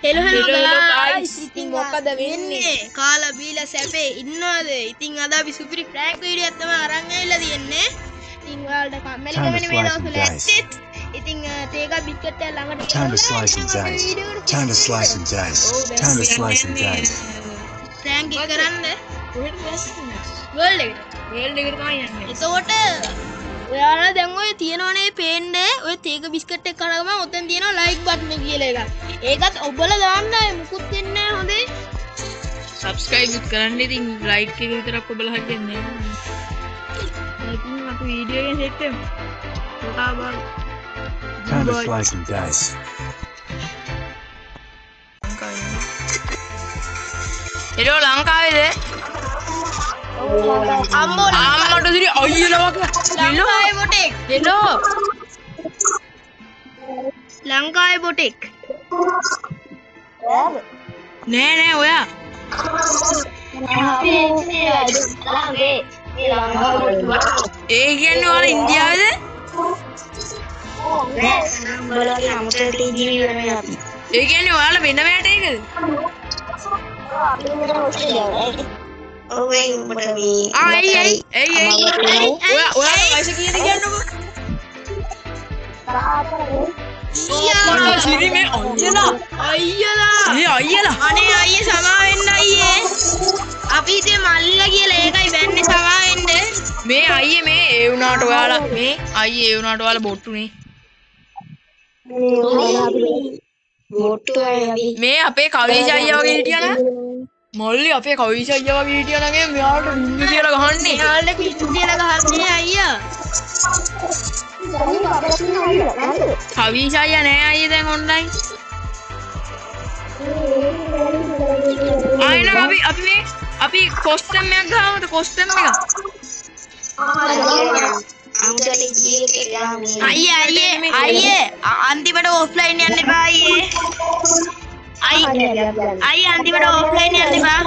Hello guys. ඉතින් මොකද වෙන්නේ? කාලා බීලා සැපේ ඉන්නවද? ඉතින් අද අපි සුපිරි ප්‍රෑන්ක් වීඩියෝ එකක් තමයි අරන් ඇවිල්ලා තියෙන්නේ. ඉතින් ඔයාලට කම්මැලි කමනේ මේ දවස්වල ඇත්තෙත්. ඉතින් තේක බිස්කට් එක ළඟට Time to slice and dice. Time to slice and dice. Time to slice and dice. Frank එක කරන්න කොහෙද වැස්සෙන්නේ? වර්ල්ඩ් එකට. වර්ල්ඩ් එකට තමයි යන්නේ. එතකොට ඔයාලා දැන් ඔය තියනවනේ පේන්නේ ඔය තේක බිස්කට් එක කරගම ඔතෙන් තියෙනවා ලයික් බටන් එක කියලා එකක්. ඒකත් ඔබලා දාන්න මුකුත් වෙන්නේ නැහැ හොඳේ. subscribe කරන්න ඉතින් like එක විතරක් ඔබලා හරියන්නේ නැහැ. ඉතින් අපි වීඩියෝ එකෙන් සෙට් වෙමු. කතා බා. Time to slice and dice. hello ලංකාවේද? අම්මට දිරි අයියලා වගේ. ලංකාවේ බොටෙක්. hello ලංකාවේ බොටෙක්. නෑ ඔයා. ඒ කියන්නේ ඔයාලා ඉන්දියාවේද? ඒ කියන්නේ ඔයාලා වෙන වැටේකද? ඔයාලා වයස කීයද කියන්නකෝ? සිරි මේ අයියලා. අනේ අයියේ සමා වෙන්න අයියේ. අපි ඉතින් මල්ලිලා කියලා ඒකයි වැන්නේ සමා වෙන්න. මේ අයියේ මේ ඒ වුණාට ඔයාලා මේ අයියේ ඒ වුණාට ඔයාලා බොට්ටුනේ. මේ අපේ කවීෂ අයියා වගේ හිටියනම් මොල්ලි අපේ කවීෂ අයියා වගේ හිටියනම් මෙයාට රින්ග කියලා ගහන්නේ. යාළුවා පිටු කියලා ගහන්නේ අයියා. කවීෂ අයියා නෑ අයියේ දැන් ඔන්ලයින්. ආයෙත් අපි කොස්ටම් එකක් ගහමුද කොස්ටම් එක? අයියේ අන්තිමට ඔෆ්ලයින් යන්න එපා අයියේ. අයියේ අන්තිමට ඔෆ්ලයින් යන්න එපා.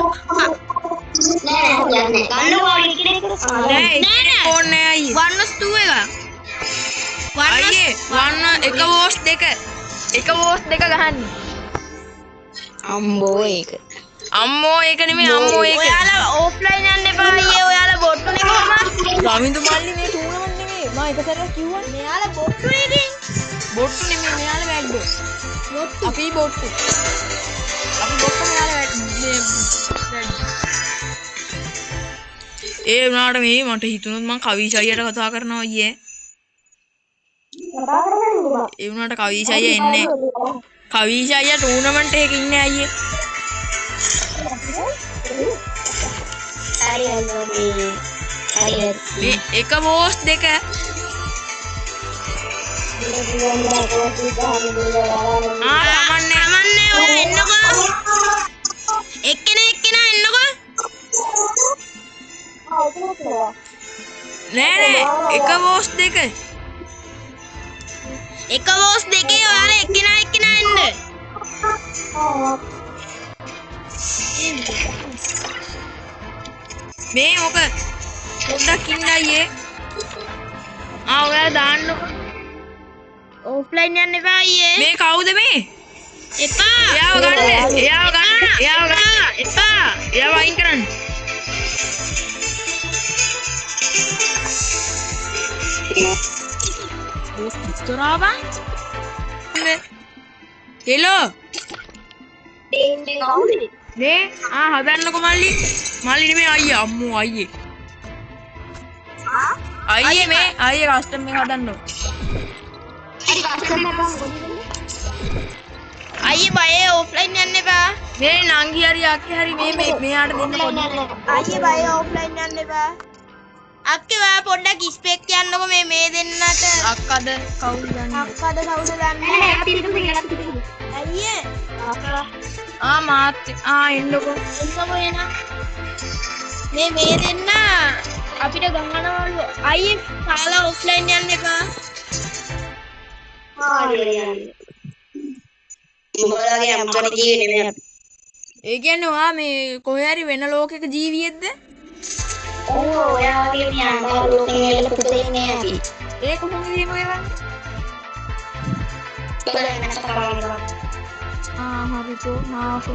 නෑ ඕනේ අයියේ. 1+2 එක. අයියේ එක වෝස් දෙක ගහන්නේ. අම්මෝ ඒක නෙමෙයි අම්මෝ ඒක. ඔයාලා ඔෆ්ලයින් යන්න එපා අයියේ. ඔයාලා බොට්ටුනේ කොහමද? රවින්දු මල්ලි මේ ටූර්නමන්ට් නෙමෙයි. මම එක සැරයක් කිව්වා. මෙයාලා බොට්ටුනේ ඉතින්. බොට්ටු නෙමෙයි මෙයාලා වැද්දෝ. අපි බොට්ටු මෙයාලා වැද්දෝ. ඒ වුණාට මේ මට හිතුණොත් මං කවීෂ අයියට කතා කරනවා අයියේ. ඒ වුණාට කවීෂ අයියා එන්නේ. කවීෂ අයියා ටූර්නමන්ට් එකක ඉන්නේ අයියේ. මේ එක බෝස් දෙක අමන්නේ ඔය එන්නකෝ. එක්කෙනා එන්නකෝ. නෑ එක බෝස් දෙක. එක බෝස් දෙකේ ඔයාලා එක්කෙනා එන්න. මේ ඔක පොඩ්ඩක් ඉන්න අයියේ. ඔයා දාන්නකො. ඔෆ්ලයින් යන්න එපා අයියේ. මේ කවුද මේ? එපා. එයාව ගන්න. එපා. එයාව අයින් කරන්න. බෝස් ඉස්තරාවා. හෙලෝ. නේ හදන්නකො මල්ලි නෙමෙයි අයියා අම්මෝ අයියේ. අයියේ මේ අයියේ කස්ටම් එක හදන්නකො. අයියේ බයේ ඔෆ්ලයින් යන්න එපා. මේ නංගි හරි අක්කේ හරි මේ මෙයාට දෙන්න පොඩ්ඩක්. අයියේ බයේ ඔෆ්ලයින් යන්න එපා. අක්කේ වා පොඩ්ඩක් ස්පෙක් කියන්නකො මේ දෙන්නට. අක්කද කවුද දන්නේ? අක්කද කවුද දන්නේ? අයියේ මාත් එන්නකො. එන්න මේ දෙන්න අපිට ගහනවලු. අයියේ කාලා ඔෆ්ලයින් යන්න එපා. ඒ කියන්නේ ඔයා මේ කොහේ හරි වෙන ලෝකයක ජීවියෙක්ද? ඒ කොහොමද එහෙම වෙන්නේ? Mariko, Marco.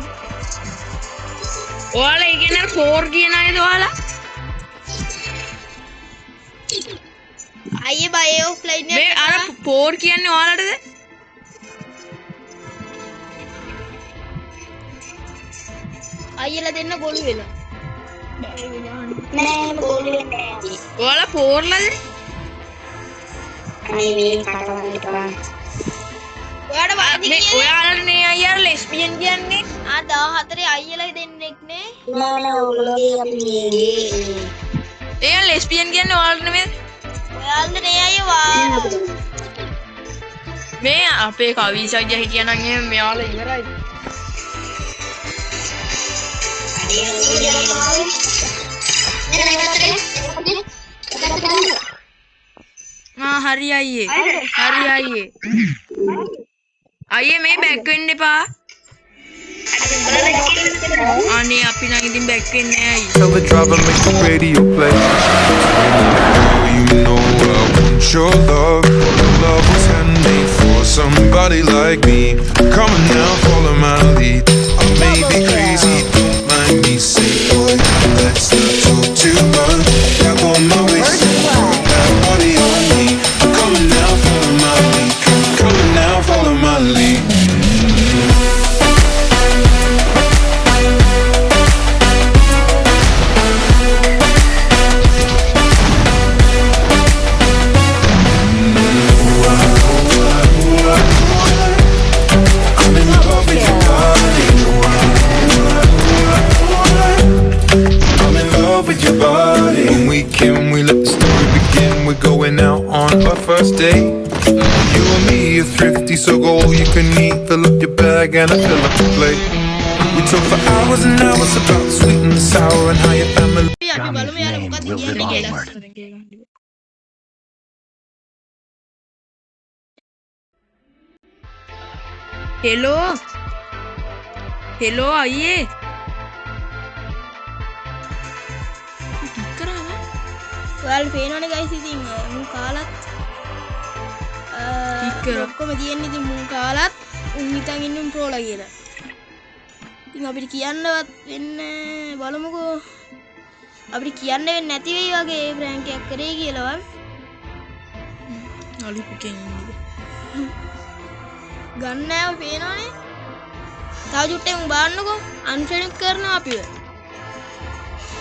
ඔයාලා ඉගෙන 4 කියන අයද ඔයාලා? අයියේ බය ඔෆ්ලයින් මේ අර 4 කියන්නේ ඔයාලටද? අයියලා දෙන්න ගොළු වෙලා. නෑ ගෝලු වෙන්නේ නෑ. ඔයාලා 4 ලද? අනේ මේ කටවල් කරා. ඔයාට වාදි කියන්නේ ඔයාලට නේ අයියා ලෙස්බියන් කියන්නේ? ආ 14 අයියලා දෙන්නෙක් නේ. නෑ ඔයගොල්ලෝගේ අපි මේ එයා ලෙස්බියන් කියන්නේ ඔයාලට නෙමෙයි? ඔයාලට නේ අයියා මේ අපේ කවිසජ්ජ හිටියනම් එහෙම මෙයාලා ඉවරයි. හරි අයියේ. හරි අයියේ. අයියේ මේ බැක් වෙන්න එපා. අනේ අපි නම් ඉතින් බැක් වෙන්නේ නැහැ අයියේ. Tell the driver make the radio play. You know I want your love. Your love was handmade for somebody like me. Come on now, follow my lead. I may be crazy, don't mind me. Say, boy, let's not talk too much. Grab on my waist, that body on me. Come on now, follow my lead. Come on now, follow my lead. I'm in love with your body. I'm in love with your body. When we can, we let the story begin. We're going out on our first date. You and me are thrifty, so go all you can eat. Fill up your bag and I fill up your plate. We talk for hours and hours about the sweet and the sour and how your family. අපි බලමු යාලා මොකක්ද will live කියන්නේ onward. කියලා. Hello hello අයියේ කික්කරාවා ඔයාලට පේනවනේ guys ඉතින් මුන් කාලත් කික්කර. ඔක්කොම තියෙන්නේ ඉතින් මුන් කාලත් උන් හිතන් ඉන්නේ උන් ප්‍රෝලා කියලා. ඉතින් අපිට කියන්නවත් වෙන්නේ බලමුකෝ. අපිට කියන්න වෙන්නේ නැති වෙයි වගේ ප්‍රෑන්ක් එකක් කරේ කියලා වන්. අලුත් කෙනෙක් ගන්නෑව පේනවනේ. තව චුට්ටක් උන් බාන්නකෝ අන්ෆ්‍රෙන්ඩ් කරනවා අපිව.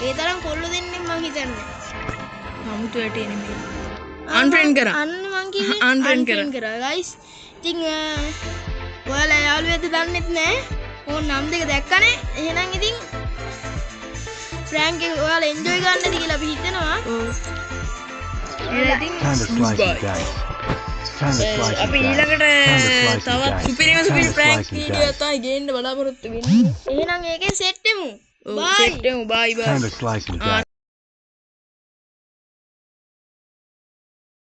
ඒ තරම් කොල්ල දෙන්නේ මං හිතන්නේ. අමුතු වැටේ නෙමෙයි අන්ෆ්‍රෙන්ඩ් කරා අන්න මං කිව්වේ Unfriend කරා. කරා guys. ඉතින් ඔයාලා යාළුවෙක්ද දන්නෙත් නෑ. ඕන් නම් දෙක දැක්කනේ. එහෙනම් ඉතින් ප්‍රෑන්ක් එක ඔයාලා එන්ජොයි ගන්නද කියලා අපි හිතනවා. ඔව් එහෙනම් ඉතින් Time to slice and dice. Time to slice and අපි dice. ඊළඟට Time to slice and තවත් dice. සුපිරිම Time සුපිරි to Frank slice and video dice. තමයි ගේන්න බලාපොරොත්තු වෙන්නේ එහෙනම් ඒකෙන් සෙට් වෙමු. ඔව් බයි. සෙට් වෙමු බයි බයි Time to slice and dice.